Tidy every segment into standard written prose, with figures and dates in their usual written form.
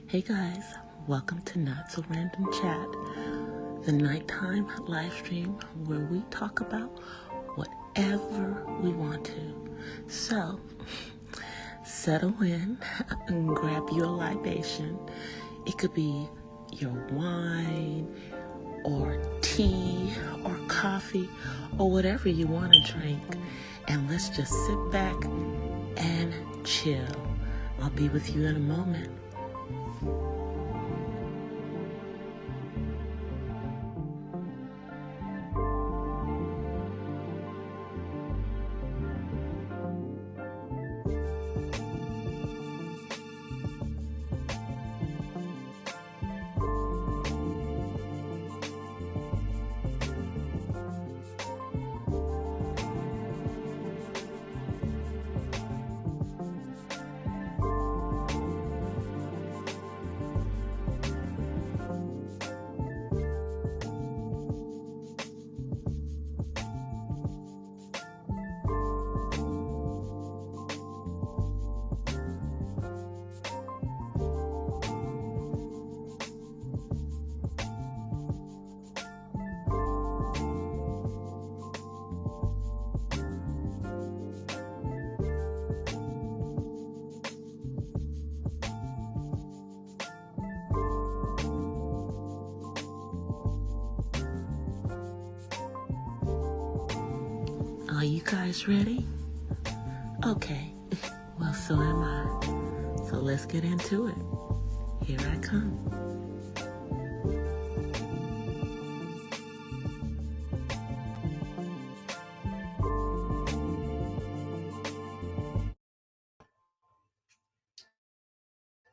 Hey guys, welcome to Not So Random Chat, the nighttime live stream where we talk about whatever we want to. So, settle in and grab your libation. It could be your wine or tea or coffee or whatever you want to drink. And let's just sit back and chill. I'll be with you in a moment. Are you guys ready? Okay, well, so am I. So let's get into it. Here I come.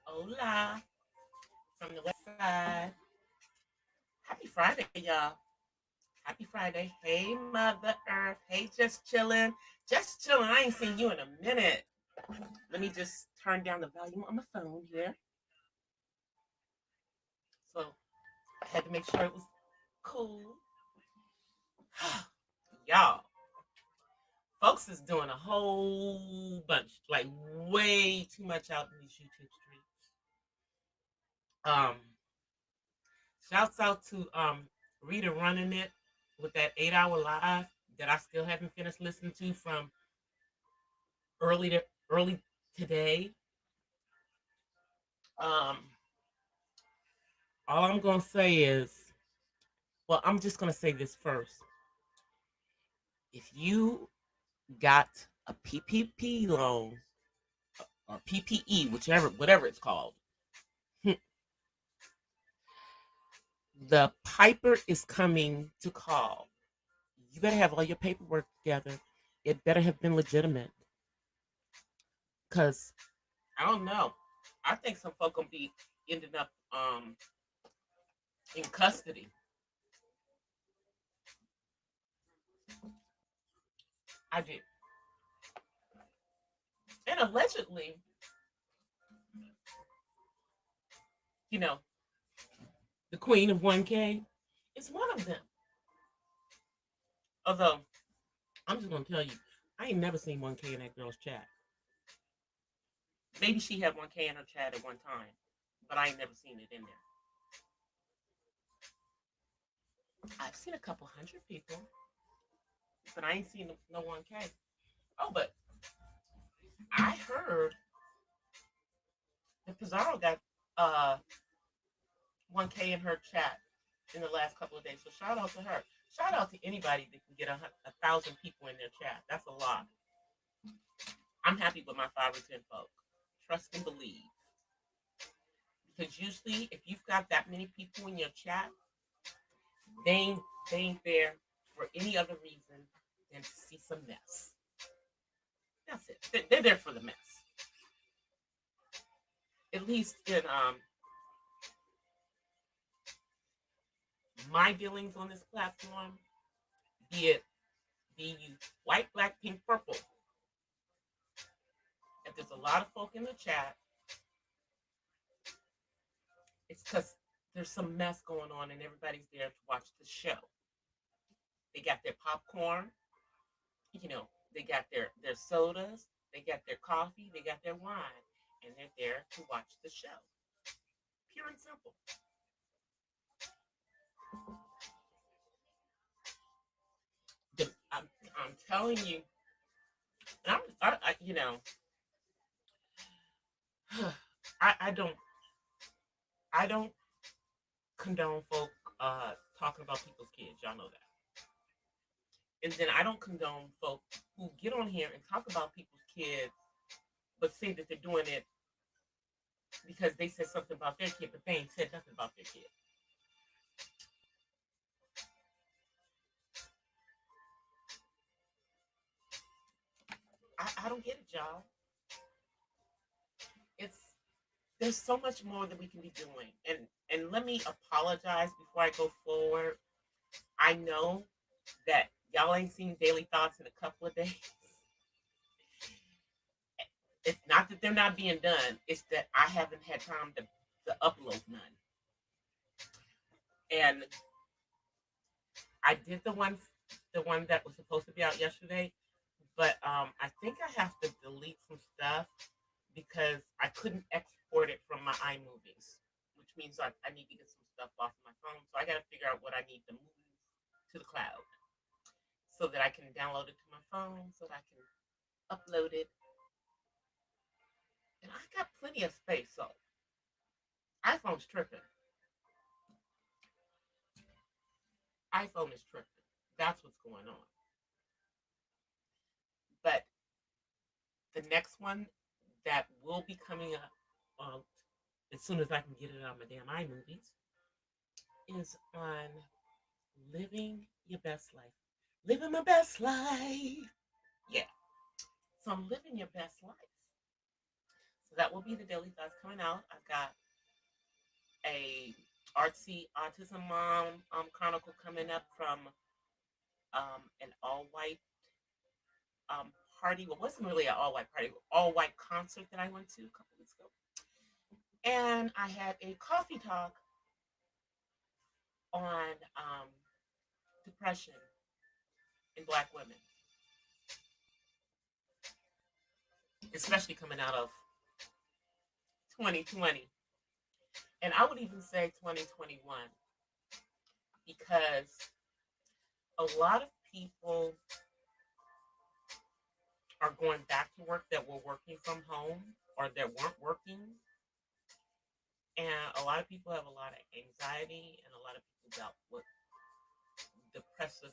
Hola, from the west side. Happy Friday, y'all. Happy Friday. Hey, Mother Earth. Hey, just chilling. Just chilling. I ain't seen you in a minute. Let me just turn down the volume on my phone here. So I had to make sure it was cool. Y'all, folks is doing a whole bunch, like way too much out in these YouTube streets. Um, Shouts out to Rita running it with that 8 hour live that I still haven't finished listening to from early today. Um, all I'm gonna say is, well, I'm just gonna say this first. If you got a PPP loan or PPE, whatever it's called, the piper is coming to call. You better have all your paperwork together. It better have been legitimate. Cause I don't know. I think some folk gonna be ending up in custody. I did. And allegedly, you know, the queen of 1K is one of them. Although, I'm just gonna tell you, I ain't never seen 1K in that girl's chat. Maybe she had 1K in her chat at one time, but I ain't never seen it in there. I've seen a couple hundred people, but I ain't seen no 1K. Oh, but I heard that Pizarro got 1K in her chat in the last couple of days. So shout out to her. Shout out to anybody that can get 1,000 people in their chat. That's a lot. I'm happy with my 5 or 10 folk. Trust and believe. Because usually, if you've got that many people in your chat, they ain't there for any other reason than to see some mess. That's it. They're there for the mess. At least in my dealings on this platform, be it be you white, black, pink, purple. If there's a lot of folk in the chat, it's because there's some mess going on and everybody's there to watch the show. They got their popcorn, they got their sodas, they got their coffee, they got their wine, and they're there to watch the show. pure and simple. I'm telling you, and you know, I don't I don't condone folk talking about people's kids. Y'all know that. And then I don't condone folk who get on here and talk about people's kids, but say that they're doing it because they said something about their kid, but they ain't said nothing about their kid. I don't get it, y'all. It's There's so much more that we can be doing. And let me apologize before I go forward. I know that y'all ain't seen Daily Thoughts in a couple of days. It's not that they're not being done, it's that I haven't had time to upload none. And I did the one that was supposed to be out yesterday, but I think I have to delete some stuff because I couldn't export it from my iMovies, which means I need to get some stuff off my phone. So I got to figure out what I need to move to the cloud so that I can download it to my phone, so that I can upload it. And I got plenty of space, so iPhone's tripping. iPhone is tripping. That's what's going on. But the next one that will be coming up as soon as I can get it on my damn iMovies is on living your best life. Living my best life. Yeah. So I'm living your best life. So that will be the daily thoughts coming out. I've got a artsy autism mom chronicle coming up from an all white party. Well, it wasn't really an all white party, all white concert that I went to a couple weeks ago. And I had a coffee talk on depression in Black women, especially coming out of 2020. And I would even say 2021, because a lot of people are going back to work that were working from home or that weren't working. And a lot of people have a lot of anxiety, and a lot of people dealt with depressive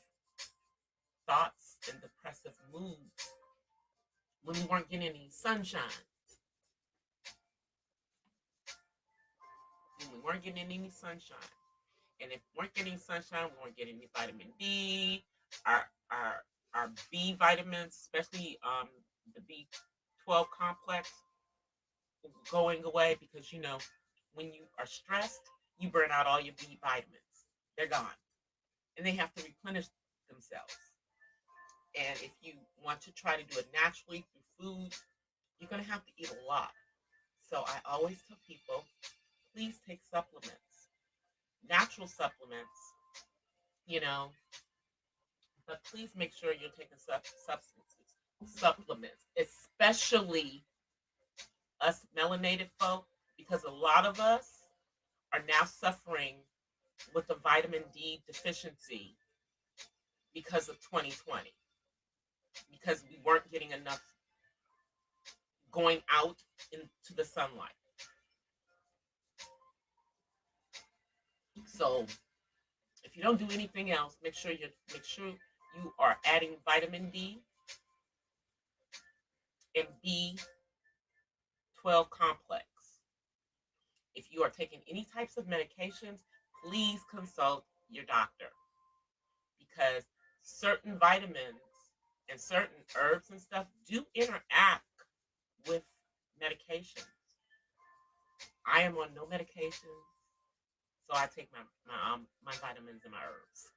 thoughts and depressive moods when we weren't getting any sunshine. When we weren't getting any sunshine. And if we weren't getting sunshine, we weren't getting any vitamin D, our B vitamins, especially the B12 complex, going away, because when you are stressed, you burn out all your B vitamins. They're gone. And they have to replenish themselves. And if you want to try to do it naturally through food, you're going to have to eat a lot. So I always tell people, please take supplements, natural supplements, but please make sure you're taking supplements, especially us melanated folk, because a lot of us are now suffering with a vitamin D deficiency because of 2020, because we weren't getting enough going out into the sunlight. So if you don't do anything else, make sure you are adding vitamin D and B12 complex. If you are taking any types of medications, please consult your doctor, because certain vitamins and certain herbs and stuff do interact with medications. I am on no medication, so I take my vitamins and my herbs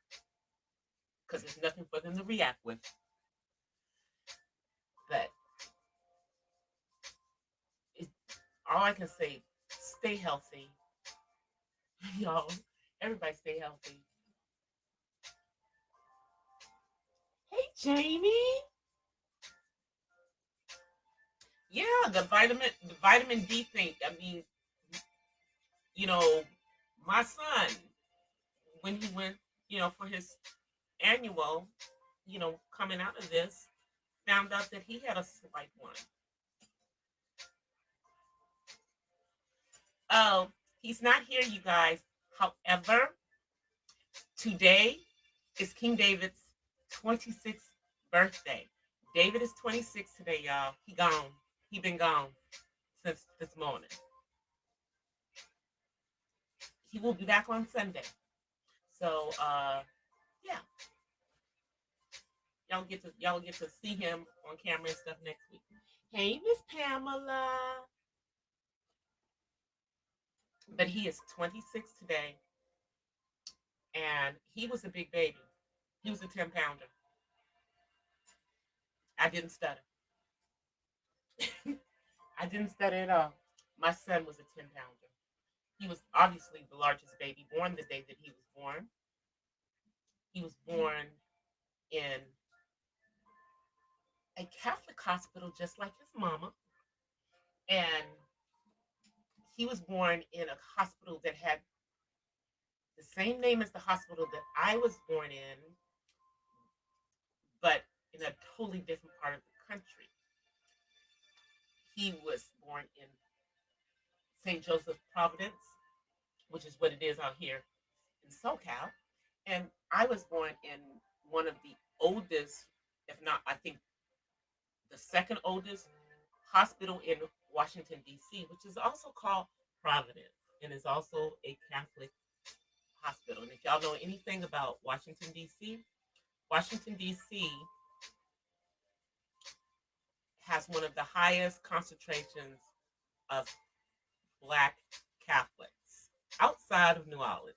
because there's nothing for them to react with. But all I can say, stay healthy. Y'all, everybody stay healthy. Hey, Jamie. Yeah, the vitamin D thing. I mean, You know, my son, when he went, for his annual, coming out of this, found out that he had a slight one. Oh, he's not here, you guys. However, today is King David's 26th birthday. David is 26 today, y'all. He gone. He been gone since this morning. He will be back on Sunday. So yeah. Y'all get to see him on camera and stuff next week. Hey, Miss Pamela. But he is 26 today, and he was a big baby. He was a 10-pounder. I didn't stutter. I didn't stutter at all. My son was a 10-pounder. He was obviously the largest baby born the day that he was born. He was born in a Catholic hospital just like his mama. And he was born in a hospital that had the same name as the hospital that I was born in, but in a totally different part of the country. He was born in St. Joseph, Providence, which is what it is out here in SoCal. And I was born in one of the oldest, if not, I think the second oldest hospital in Washington, D.C., which is also called Providence and is also a Catholic hospital. And if y'all know anything about Washington, D.C., Washington, D.C. has one of the highest concentrations of Black Catholics outside of New Orleans.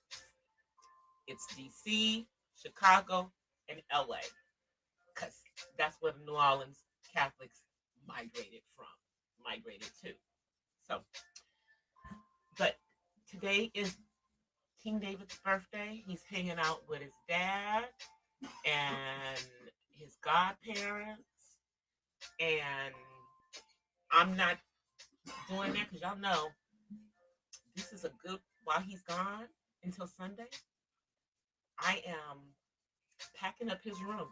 It's D.C., Chicago, and L.A. because that's where the New Orleans Catholics migrated to. So, but today is King David's birthday. He's hanging out with his dad and his godparents. And I'm not doing that because y'all know this is a good, while he's gone until Sunday, I am packing up his room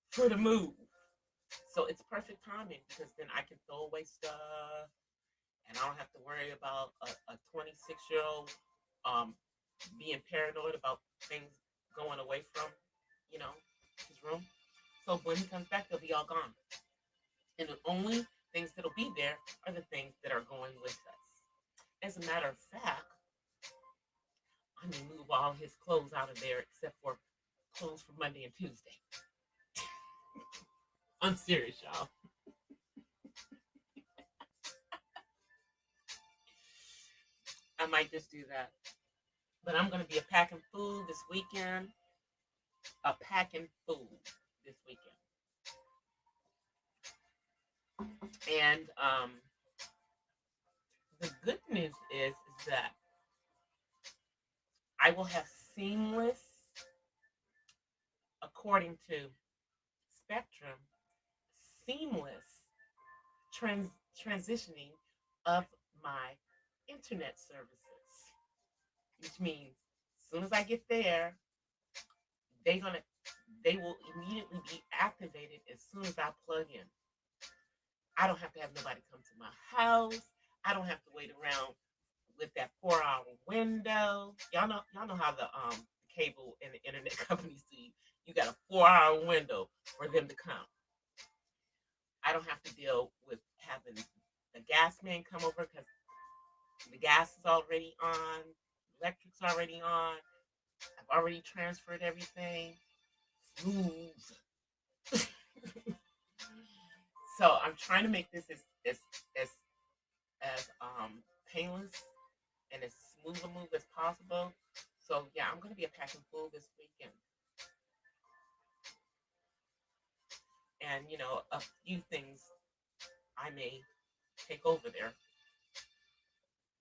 for the move. So it's perfect timing because then I can throw away stuff and I don't have to worry about a 26-year-old being paranoid about things going away from, his room. So when he comes back, they'll be all gone. And the only things that'll be there are the things that are going with us. As a matter of fact, I'm going to move all his clothes out of there except for clothes for Monday and Tuesday. I'm serious, y'all. I might just do that. But I'm going to be packing food this weekend. And the good news is that I will have seamless, according to Spectrum, seamless transitioning of my internet services, which means as soon as I get there, they will immediately be activated as soon as I plug in. I don't have to have nobody come to my house. I don't have to wait around with that 4-hour window. Y'all know how the cable and the internet companies do. You got a 4-hour window for them to come. I don't have to deal with having the gas man come over because the gas is already on, electric's already on. I've already transferred everything. Smooth. So I'm trying to make this as painless and as smooth a move as possible. So yeah, I'm gonna be packing food this weekend. And a few things I may take over there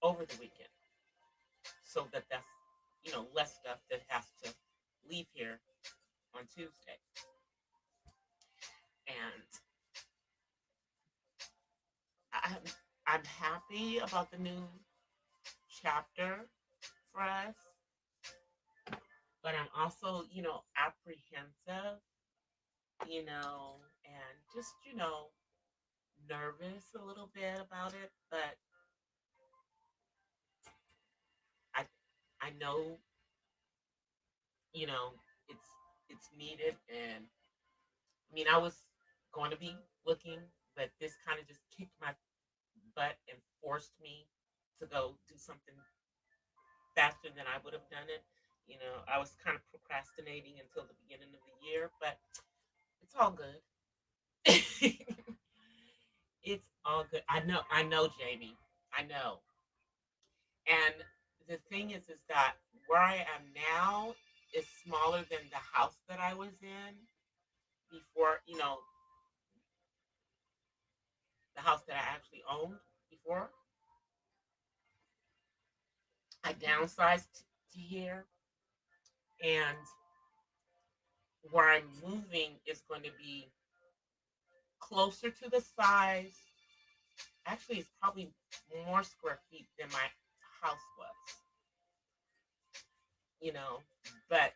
over the weekend. So that's less stuff that has to leave here on Tuesday. And I'm happy about the new chapter for us, but I'm also, apprehensive, and just, nervous a little bit about it. But I, I know, you know, it's it's needed, and I mean, I was going to be looking, but this kind of just kicked my butt and forced me to go do something faster than I would have done it. I was kind of procrastinating until the beginning of the year, but it's all good. It's all good. I know, Jamie. I know. And the thing is that where I am now is smaller than the house that I was in before, the house that I actually owned before. I downsized to here, and where I'm moving is going to be closer to the size. Actually, it's probably more square feet than my house was, you know. But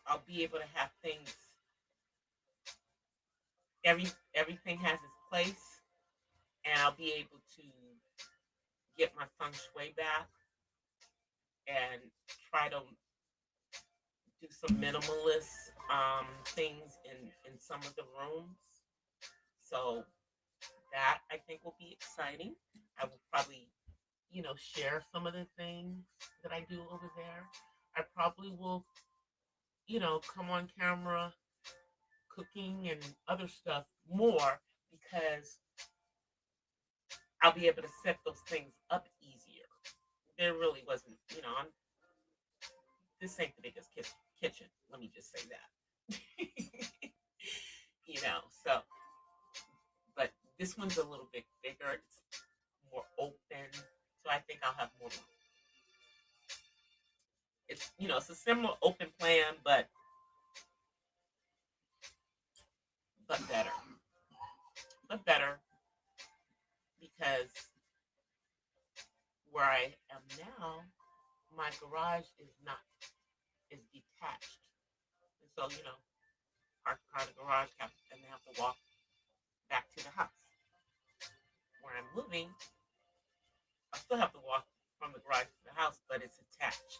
I'll be able to have things. Everything has its place, and I'll be able to get my feng shui back and try to do some minimalist things in some of the rooms. So that I think will be exciting. I will probably, share some of the things that I do over there. I probably will, come on camera cooking and other stuff more because I'll be able to set those things up easier. There really wasn't, this ain't the biggest kitchen. Let me just say that. So, but this one's a little bit bigger. It's more open. So I think I'll have more. It's a similar open plan, but better. But better because where I am now, my garage is detached. And so, park the car in the garage and have to walk back to the house. Where I'm moving, I still have to walk from the garage to the house, but it's attached.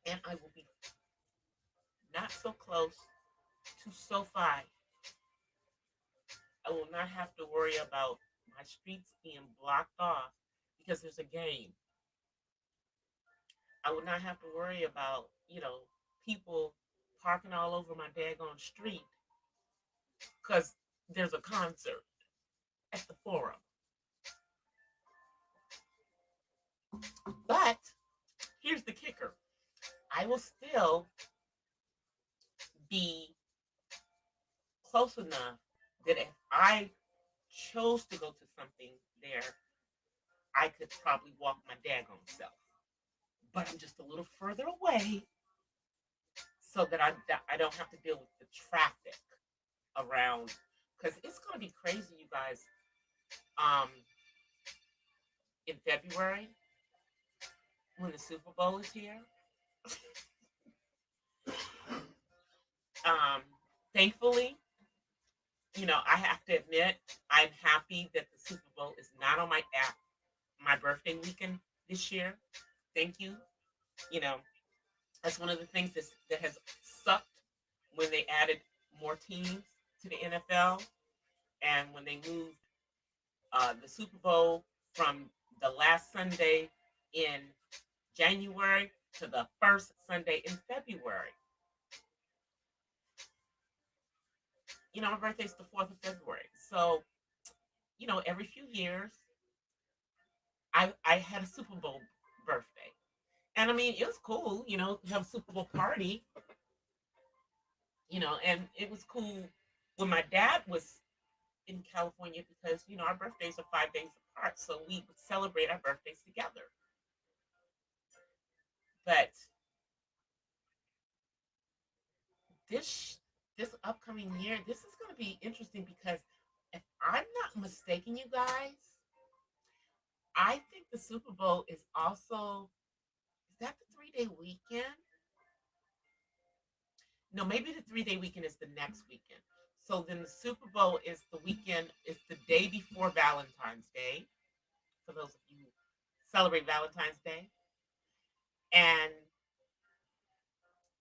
And I will be not so close to SoFi. I will not have to worry about my streets being blocked off because there's a game. I would not have to worry about, people parking all over my daggone street because there's a concert at the forum. But here's the kicker. I will still be close enough that if I chose to go to something there, I could probably walk my daggone self. But I'm just a little further away so that I don't have to deal with the traffic around because it's going to be crazy, you guys. Um, in February, when the Super Bowl is here, um, thankfully, I have to admit, I'm happy that the Super Bowl is not on my app, my birthday weekend this year. Thank you. You know, that's one of the things that has sucked when they added more teams to the NFL and when they moved the Super Bowl from the last Sunday in January to the first Sunday in February. My birthday's the 4th of February. So, every few years, I had a Super Bowl birthday. And I mean, it was cool, to have a Super Bowl party, and it was cool when my dad was in California because, our birthdays are 5 days apart. So we would celebrate our birthdays together. But this, this upcoming year, this is going to be interesting because if I'm not mistaken, you guys, I think the Super Bowl is also, is that the 3 day weekend? No, maybe the 3 day weekend is the next weekend. So then the Super Bowl is the weekend, it's the day before Valentine's Day, for those of you who celebrate Valentine's Day. And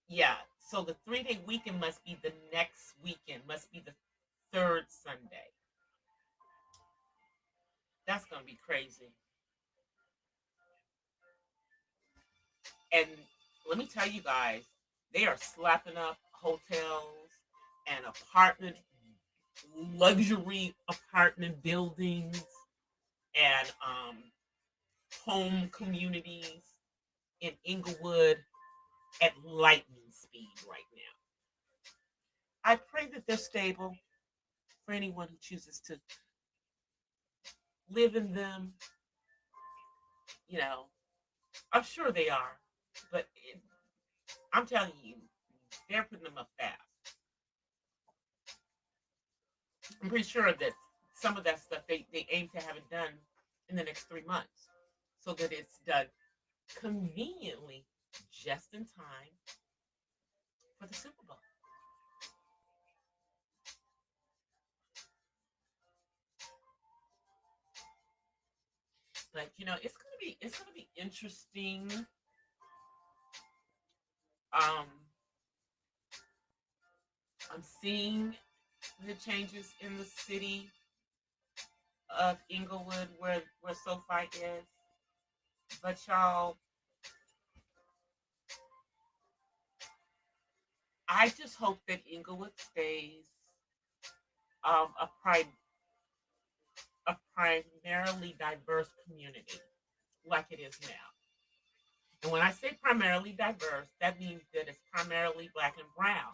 yeah, so the 3 day weekend must be the next weekend, must be the third Sunday. That's going to be crazy. And let me tell you guys, they are slapping up hotels and luxury apartment buildings and home communities in Inglewood at lightning speed right now. I pray that they're stable for anyone who chooses to live in them. You know, I'm sure they are, but I'm telling you, they're putting them up fast. I'm pretty sure that some of that stuff they aim to have it done in the next 3 months so that it's done conveniently just in time for the Super Bowl. But you know, it's gonna be interesting. Um, I'm seeing the changes in the city of Inglewood where SoFi is. But y'all, I just hope that Inglewood stays a primarily diverse community like it is now. And when I say primarily diverse, that means that it's primarily black and brown.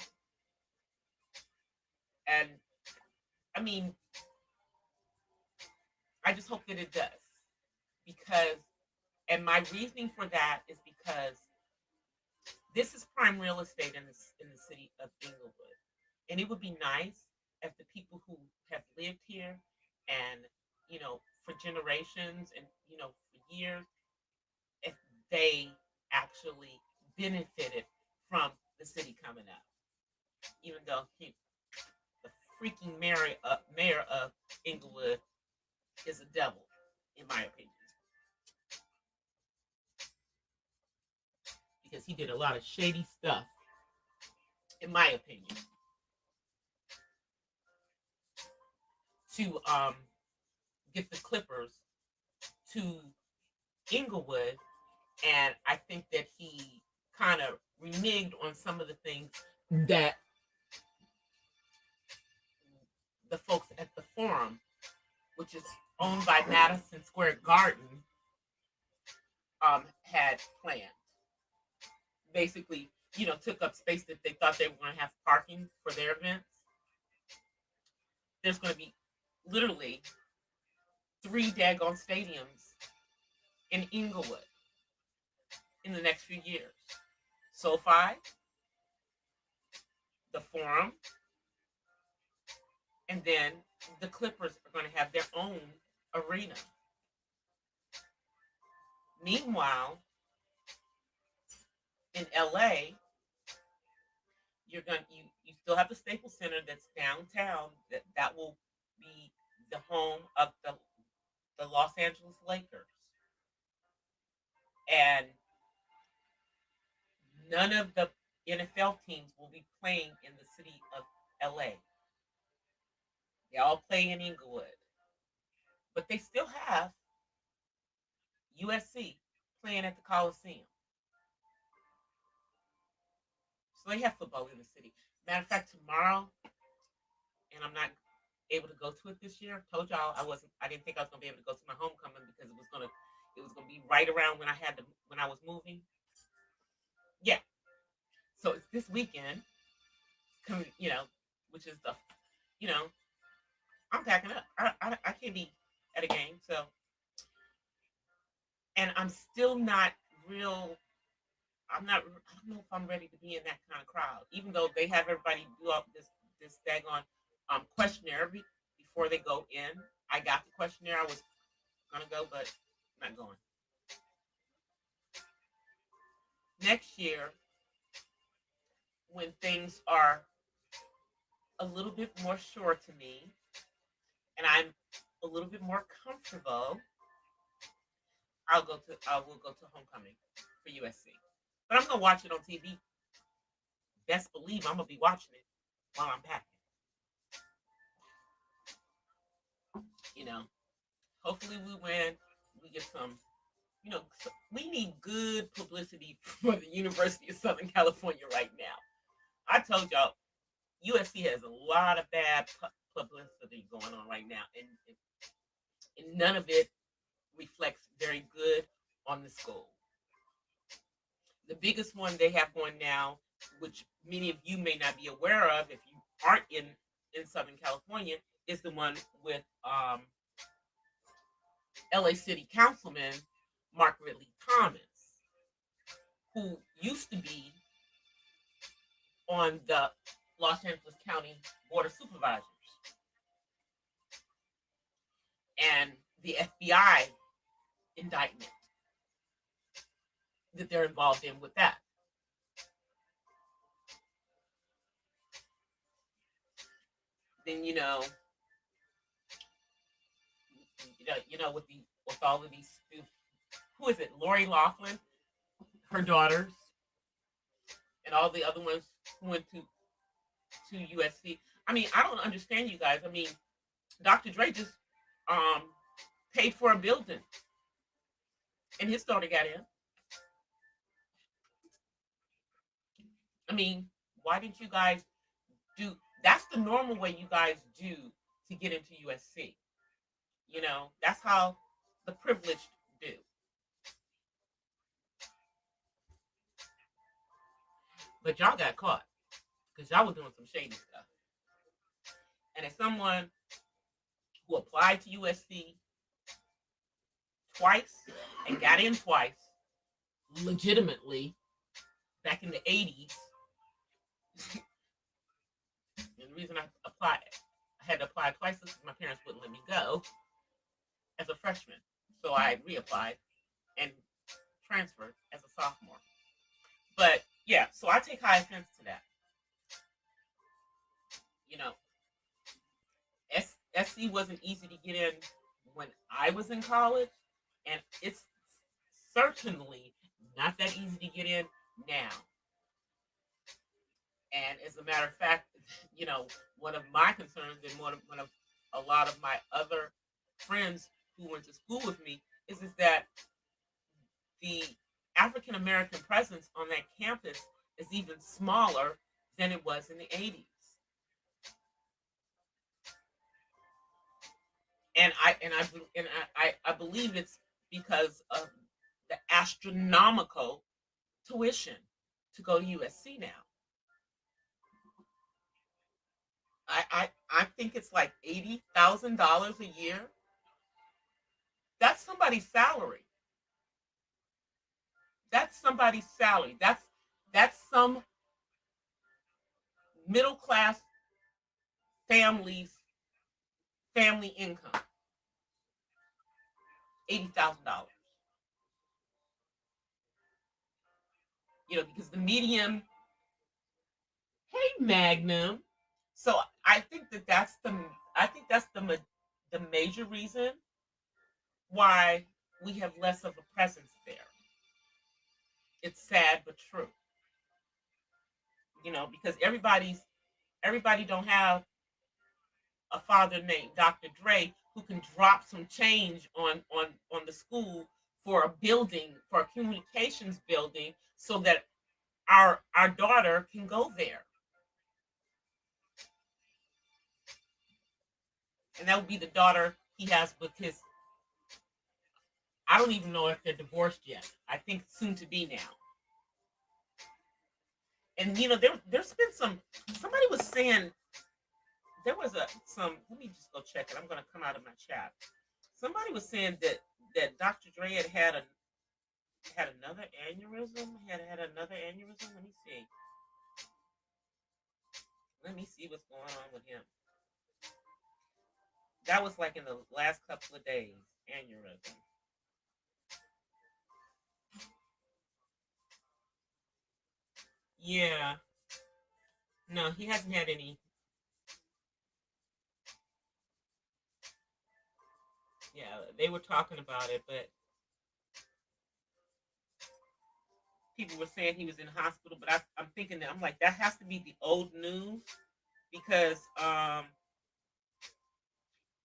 And I mean, I just hope that it does. Because, and my reasoning for that is because this is prime real estate in the city of Inglewood. And it would be nice if the people who have lived here and, you know, for generations and, you know, for years, if they actually benefited from the city coming up. Even though the freaking mayor of Inglewood is a devil, in my opinion, because he did a lot of shady stuff, in my opinion, to get the Clippers to Inglewood, and I think that he kind of reneged on some of the things that the folks at the Forum, which is owned by Madison Square Garden, had planned. Basically, you know, took up space that they thought they were going to have parking for their events. There's going to be literally 3 daggone stadiums in Inglewood in the next few years. SoFi, the Forum, and then the Clippers are going to have their own arena. Meanwhile, in LA, you still have the Staples Center that's downtown that will be the home of the Los Angeles Lakers. And none of the NFL teams will be playing in the city of LA. They all play in Inglewood. But they still have USC playing at the Coliseum. So they have football in the city. Matter of fact, tomorrow, and I'm not able to go to it this year. I told y'all I didn't think I was gonna be able to go to my homecoming because it was gonna be right around when I was moving. Yeah. So it's this weekend, you know, which is you know, I'm packing up. I can't be at a game. So, and I'm still not real. I don't know if I'm ready to be in that kind of crowd, even though they have everybody do all this. this daggone questionnaire before they go in. I got the questionnaire. I was gonna go, but not going. Next year, when things are a little bit more sure to me, and I'm a little bit more comfortable, I will go to homecoming for USC. But I'm gonna watch it on TV. Best believe I'm gonna be watching it while I'm packing. You know, hopefully we win. We get some. We need good publicity for the University of Southern California right now. I told y'all, USC has a lot of bad publicity going on right now, and none of it reflects very good on the school. The biggest one they have going now, which many of you may not be aware of if you aren't in Southern California, is the one with LA City Councilman Mark Ridley Thomas, who used to be on the Los Angeles County Board of Supervisors, and the FBI indictment that they're involved in with that. Then with all of these, who is it? Lori Loughlin, her daughters, and all the other ones who went to USC. I mean, I don't understand you guys. I mean, Dr. Dre just paid for a building, and his daughter got in. I mean, why didn't you guys do? That's the normal way you guys do to get into USC. That's how the privileged do. But y'all got caught because y'all were doing some shady stuff. And as someone who applied to USC twice and got in twice, legitimately, back in the 80s, and the reason I had to apply twice is because my parents wouldn't let me go as a freshman. So I reapplied and transferred as a sophomore. But yeah, so I take high offense to that. SC wasn't easy to get in when I was in college, and it's certainly not that easy to get in now. And as a matter of fact, one of my concerns and one of a lot of my other friends who went to school with me is that the African American presence on that campus is even smaller than it was in the 80s. And I believe it's because of the astronomical tuition to go to USC now. I think it's like $80,000 a year. That's somebody's salary. That's somebody's salary. That's some middle class family income. $80,000. Because the median. Hey, Magnum. So I think that's the major reason why we have less of a presence there. It's sad but true. Because everybody don't have a father named Dr. Dre who can drop some change on the school for a building, for a communications building, so that our daughter can go there. And that would be the daughter he has with his. I don't even know if they're divorced yet. I think soon to be now. And there's been somebody was saying there was let me just go check it. I'm gonna come out of my chat. Somebody was saying that Dr. Dre had another aneurysm. Had another aneurysm. Let me see. Let me see what's going on with him. That was like in the last couple of days. Aneurysm. Yeah. No, he hasn't had any. Yeah, they were talking about it, but people were saying he was in hospital. But I'm thinking that I'm like that has to be the old news because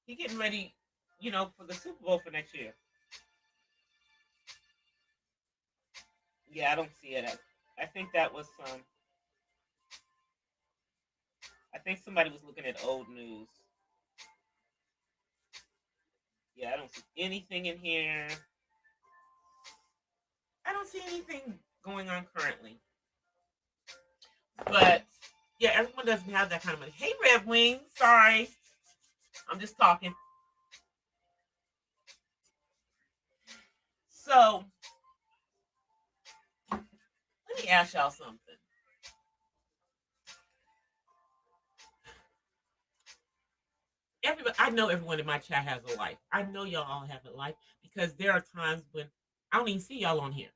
he getting ready, for the Super Bowl for next year. Yeah, I don't see it. I think that was some. I think somebody was looking at old news. Yeah, I don't see anything in here. I don't see anything going on currently. But yeah, everyone doesn't have that kind of money. Hey, Red Wing. Sorry, I'm just talking. So let me ask y'all something. Everybody, I know everyone in my chat has a life. I know y'all all have a life because there are times when I don't even see y'all on here.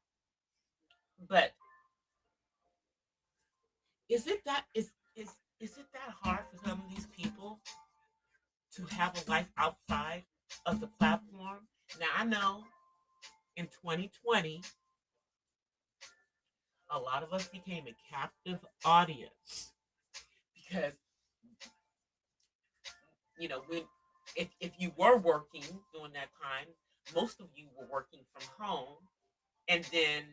But is it that hard for some of these people to have a life outside of the platform? Now I know in 2020, a lot of us became a captive audience because when if you were working during that time, most of you were working from home, and then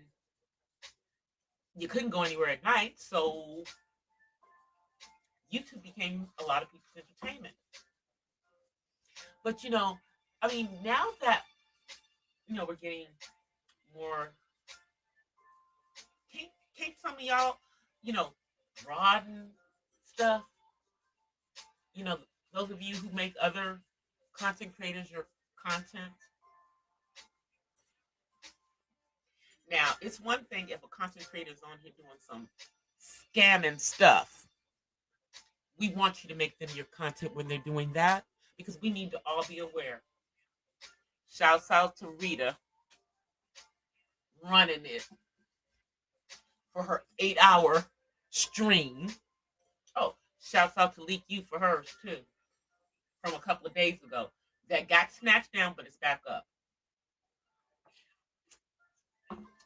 you couldn't go anywhere at night, so YouTube became a lot of people's entertainment. But I mean, now that we're getting more, can't some of y'all, you know, broaden stuff? You know, those of you who make other content creators your content. Now, it's one thing if a content creator is on here doing some scamming stuff. We want you to make them your content when they're doing that because we need to all be aware. Shouts out to Rita running it for her 8-hour stream. Oh, shouts out to Leak You for hers too, from a couple of days ago. That got snatched down, but it's back up.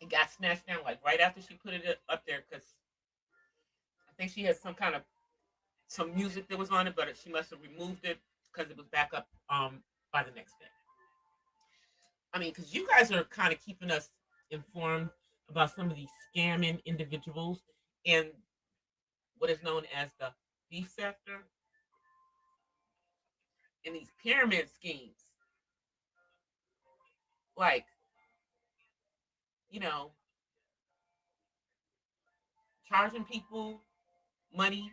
It got snatched down like right after she put it up there because I think she had some music that was on it, but she must have removed it because it was back up by the next day. I mean, because you guys are kind of keeping us informed about some of these scamming individuals in what is known as the beef sector and these pyramid schemes. Like, you know, charging people money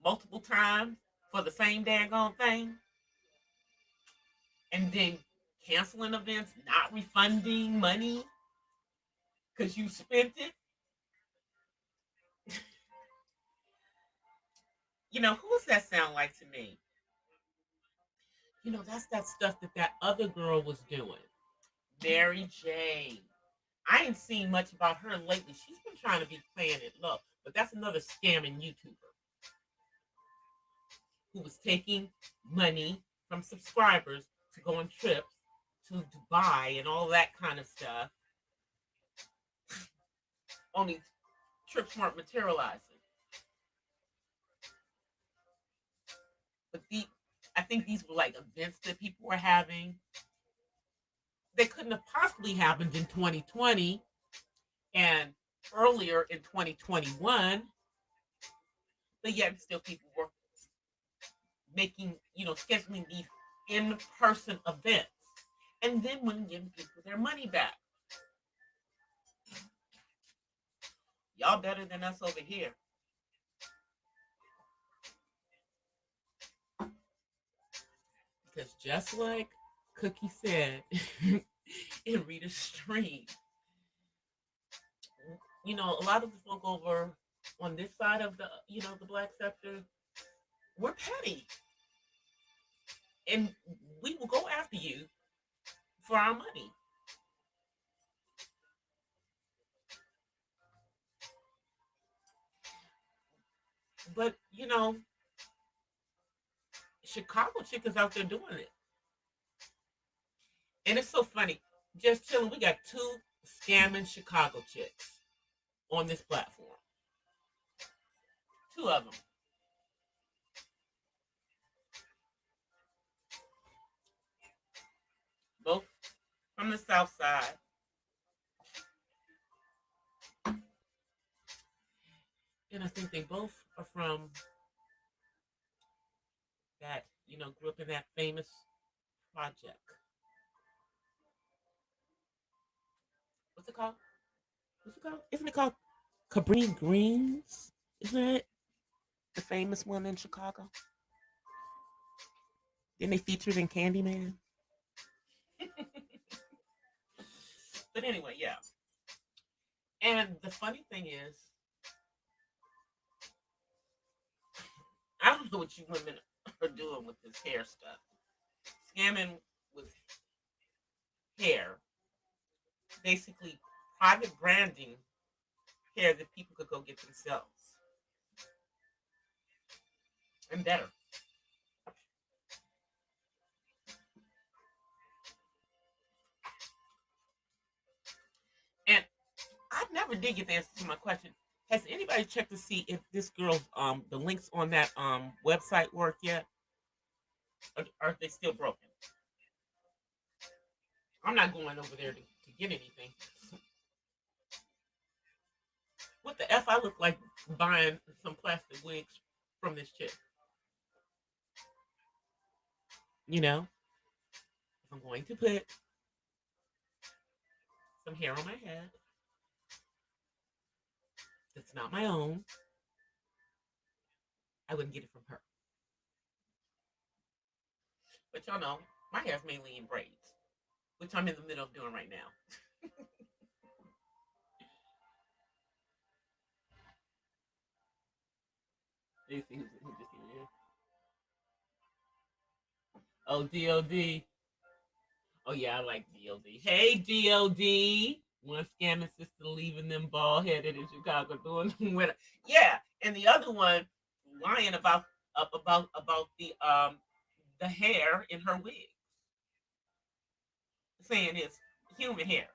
multiple times for the same daggone thing, and then canceling events, not refunding money because you spent it. Who does that sound like to me? That's that stuff that other girl was doing. Mary Jane. I ain't seen much about her lately. She's been trying to be playing it low, but that's another scamming YouTuber who was taking money from subscribers to go on trips to Dubai and all that kind of stuff. Only trips weren't materializing. But I think these were like events that people were having. They couldn't have possibly happened in 2020 and earlier in 2021, but yet still people were making, scheduling these in-person events and then wouldn't give people their money back. Y'all better than us over here. Because just like Cookie said in Rita's stream, a lot of the folk over on this side of the the black sector, we're petty, and we will go after you for our money. But Chicago chick is out there doing it, and it's so funny. Just chilling, we got two scamming Chicago chicks on this platform. Two of them, both from the South Side, and I think they both are from that grew up in that famous project. What's it called? What's it called? Isn't it called Cabrini Greens? Isn't it the famous one in Chicago? Then they featured in Candyman. But anyway, yeah. And the funny thing is, I don't know what you women are doing with this hair stuff. Scamming with hair, basically private branding hair that people could go get themselves and better. And I never did get the answer to my question. Has anybody checked to see if this girl's the links on that website work yet? Or are they still broken? I'm not going over there to get anything. What the F I look like buying some plastic wigs from this chick? You know, if I'm going to put some hair on my head that's not my own, I wouldn't get it from her. But y'all know, my hair's mainly in braids, which I'm in the middle of doing right now. You see who just came in? Oh, DOD. Oh, yeah, I like DOD. Hey, DOD. One scamming sister leaving them bald headed in Chicago doing with yeah, and the other one lying about the hair in her wig, saying it's human hair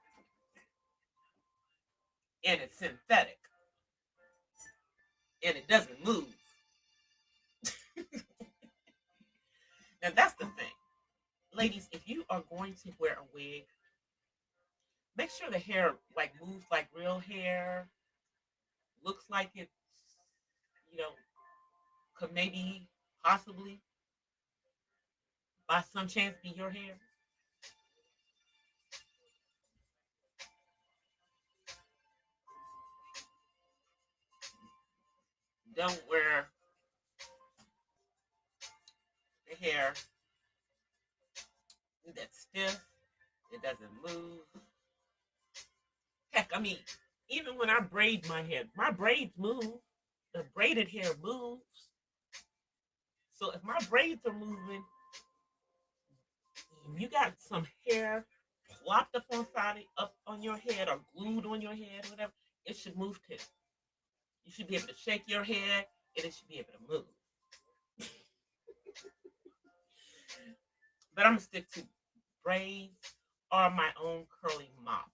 and it's synthetic and it doesn't move. Now that's the thing, ladies. If you are going to wear a wig, make sure the hair like moves like real hair, looks like it's you know could maybe possibly by some chance be your hair. Don't wear the hair that's stiff. It doesn't move. Heck, I mean, even when I braid my hair, my braids move. The braided hair moves. So if my braids are moving, you got some hair plopped up on your head or glued on your head, whatever, it should move too. You should be able to shake your head and it should be able to move. But I'm gonna stick to braids or my own curly mop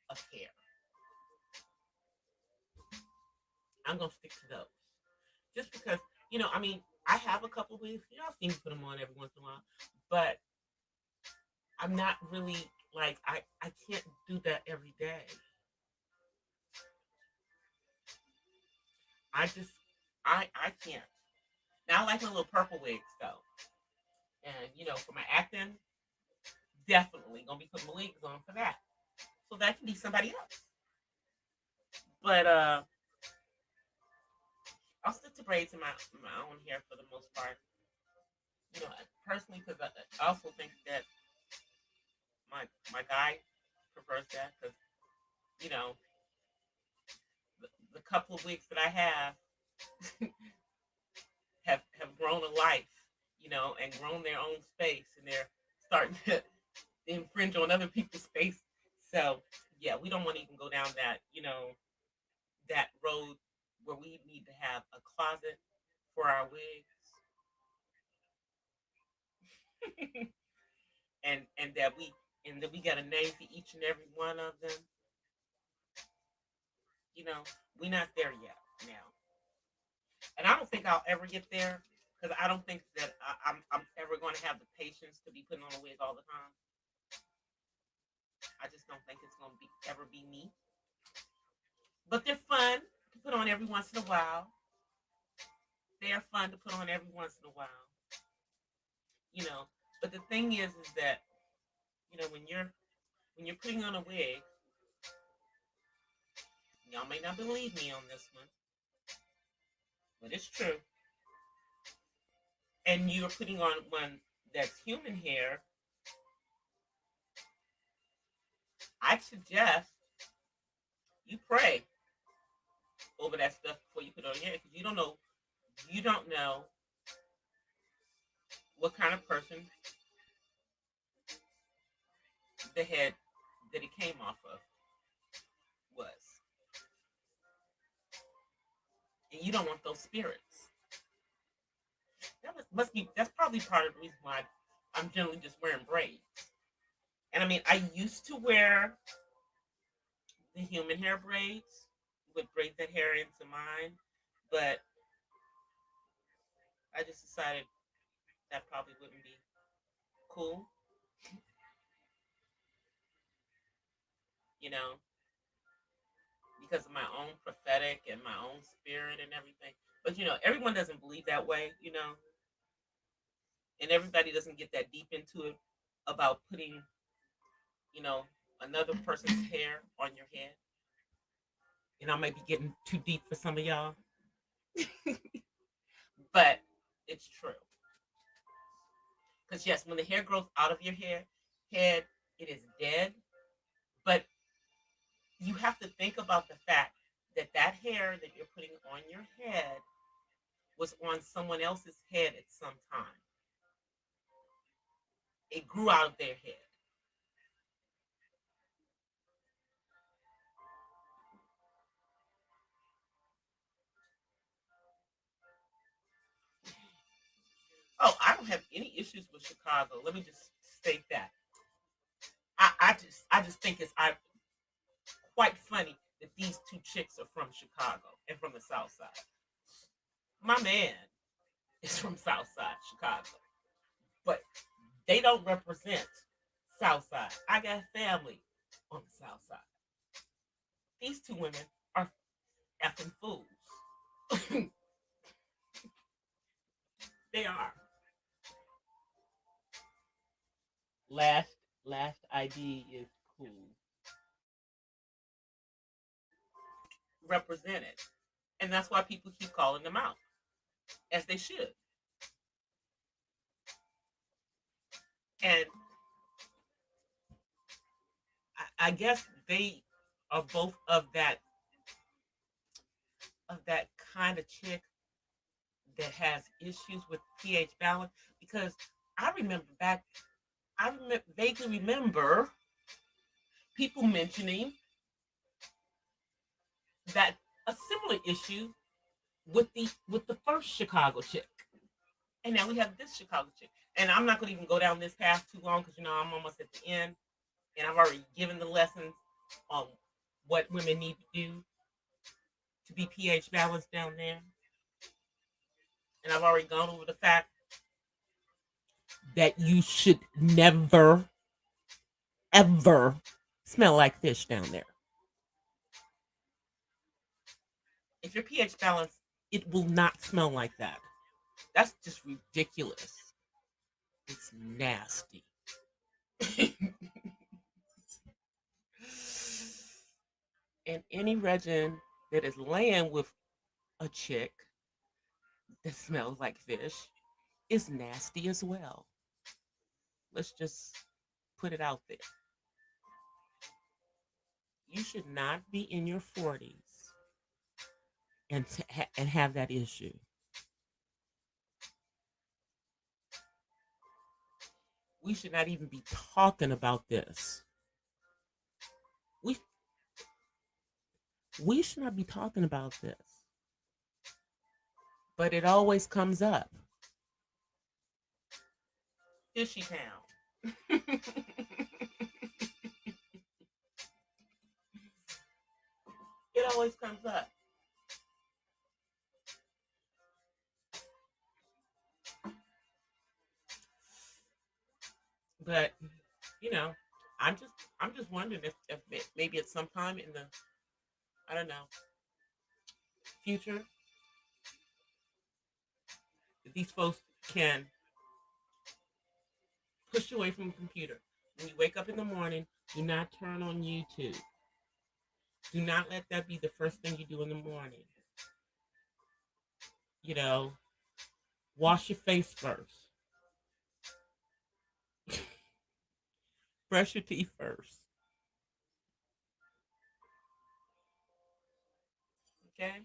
of hair. I'm gonna stick to those. Just because, I mean, I have a couple wigs. I've seen me put them on every once in a while, but I'm not really like I can't do that every day. I just I can't. Now I like my little purple wigs though, and for my acting, definitely gonna be putting my wigs on for that. So that can be somebody else. But I'll stick to braids in my own hair for the most part. Personally, because I also think that my guy prefers that because you know the couple of wigs that I have grown a life, and grown their own space, and they're starting to infringe on other people's space. So yeah, we don't want to even go down that road where we need to have a closet for our wigs, and that we got a name for each and every one of them. You know, we're not there yet now, and I don't think I'll ever get there because I don't think that I'm ever going to have the patience to be putting on a wig all the time. I just don't think it's going to be ever be me. But they're fun to put on every once in a while. They are fun to put on every once in a while, you know. But the thing is that when you're putting on a wig, y'all may not believe me on this one, but it's true. And you're putting on one that's human hair. I suggest you pray over that stuff before you put it on your hair because you don't know what kind of person the head that it came off of was, and you don't want those spirits. That's probably part of the reason why I'm generally just wearing braids. And I mean, I used to wear the human hair braids, would braid that hair into mine, but I just decided that probably wouldn't be cool, you know, because of my own prophetic and my own spirit and everything. But everyone doesn't believe that way, and everybody doesn't get that deep into it about putting, you know, another person's hair on your head. And I might be getting too deep for some of y'all, but it's true. Because yes, when the hair grows out of your head, it is dead. But you have to think about the fact that that hair that you're putting on your head was on someone else's head at some time. It grew out of their head. Oh, I don't have any issues with Chicago. Let me just state that. I just think it's quite funny that these two chicks are from Chicago and from the South Side. My man is from South Side Chicago, but they don't represent South Side. I got family on the South Side. These two women are effing fools. They are. Last ID is cool. Represented. And that's why people keep calling them out. As they should. And I guess they are both of that kind of chick that has issues with pH balance because I remember back vaguely remember people mentioning that a similar issue with the first Chicago chick. And now we have this Chicago chick. And I'm not going to even go down this path too long because I'm almost at the end, and I've already given the lessons on what women need to do to be pH balanced down there. And I've already gone over the fact that you should never, ever smell like fish down there. If your pH balanced, it will not smell like that. That's just ridiculous. It's nasty. And any regin that is laying with a chick that smells like fish is nasty as well. Let's just put it out there. You should not be in your 40s and have that issue. We should not even be talking about this. We we should not be talking about this. But it always comes up. Fishy town. It always comes up. But you know, I'm just wondering if maybe at some time in the, I don't know, future, that these folks can push away from the computer. When you wake up in the morning, do not turn on YouTube. Do not let that be the first thing you do in the morning. You know, wash your face first. Brush your teeth first. Okay?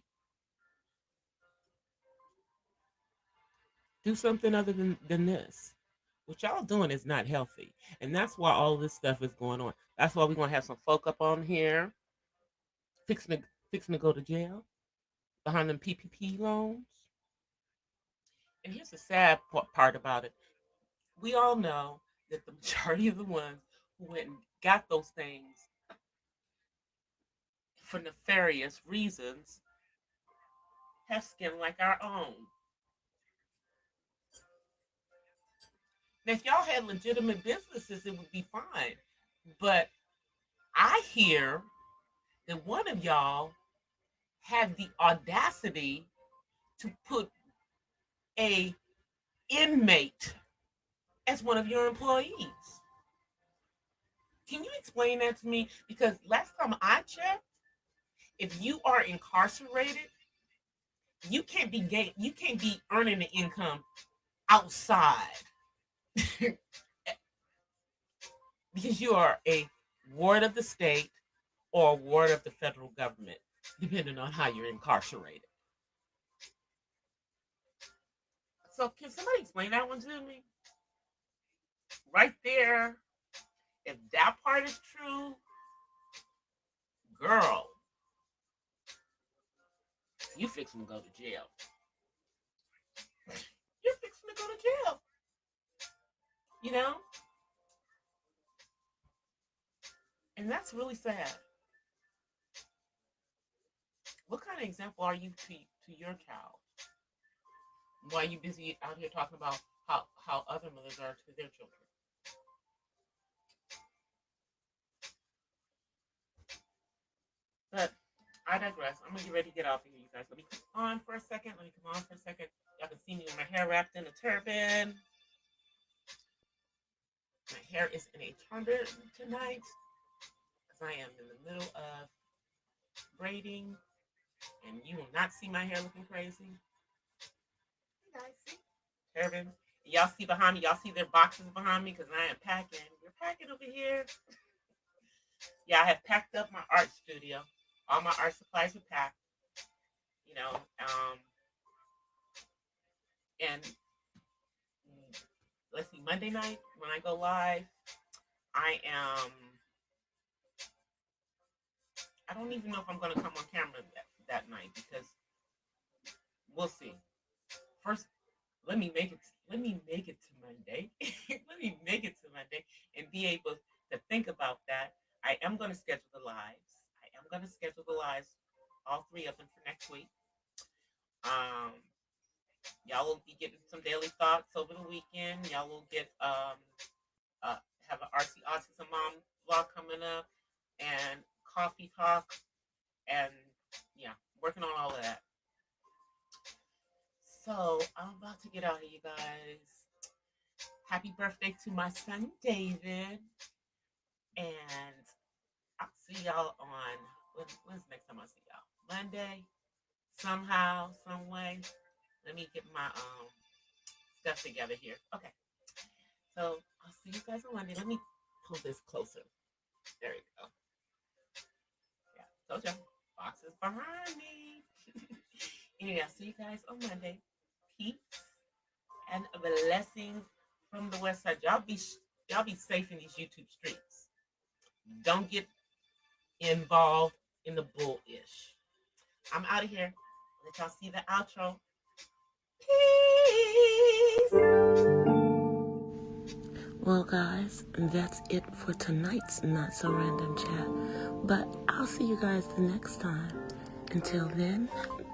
Do something other than this. What y'all doing is not healthy. And that's why all this stuff is going on. That's why we're gonna have some folk up on here fixing to go to jail behind them PPP loans. And here's the sad part about it. We all know that the majority of the ones who went and got those things for nefarious reasons have skin like our own. Now, if y'all had legitimate businesses, it would be fine. But I hear that one of y'all had the audacity to put a inmate as one of your employees. Can you explain that to me? Because last time I checked, if you are incarcerated, you can't be earning the income outside because you are a ward of the state or a ward of the federal government, depending on how you're incarcerated. So can somebody explain that one to me? Right there, if that part is true, girl, you fixing to go to jail. You're fixing to go to jail. You know? And that's really sad. What kind of example are you to your child? Why are you busy out here talking about how other mothers are to their children? But I digress. I'm gonna get ready to get off of here, you guys. Let me come on for a second. Y'all can see me with my hair wrapped in a turban. My hair is in a turban tonight because I am in the middle of braiding, and you will not see my hair looking crazy. You guys see turban. Y'all see behind me. Y'all see their boxes behind me because I am packing. We're packing over here. Yeah, I have packed up my art studio. All my art supplies are packed. You know, and let's see, Monday night when I go live, I am. I don't even know if I'm going to come on camera that night because we'll see. First, let me make it. Let me make it to Monday. Let me make it to Monday and be able to think about that. I am going to schedule the lives. I am going to schedule the lives, all three of them for next week. Um, y'all will be getting some daily thoughts over the weekend. Y'all will get uh, have an RC Autism Mom vlog coming up and coffee talk and yeah, working on all of that. So I'm about to get out of here, you guys. Happy birthday to my son David, and I'll see y'all on when's the next time I see y'all? Monday, somehow, some way. Let me get my stuff together here. Okay, so I'll see you guys on Monday. Let me pull this closer. There you go. Yeah, told you. Boxes behind me. Anyway, I'll see you guys on Monday. Peace and blessings from the West Side. Y'all be safe in these YouTube streets. Don't get involved in the bullish. I'm out of here. Let y'all see the outro. Peace. Well, guys, that's it for tonight's Not So Random Chat. But I'll see you guys the next time. Until then,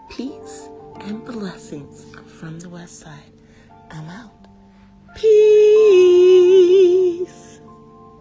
peace and blessings from the West Side. I'm out. Peace.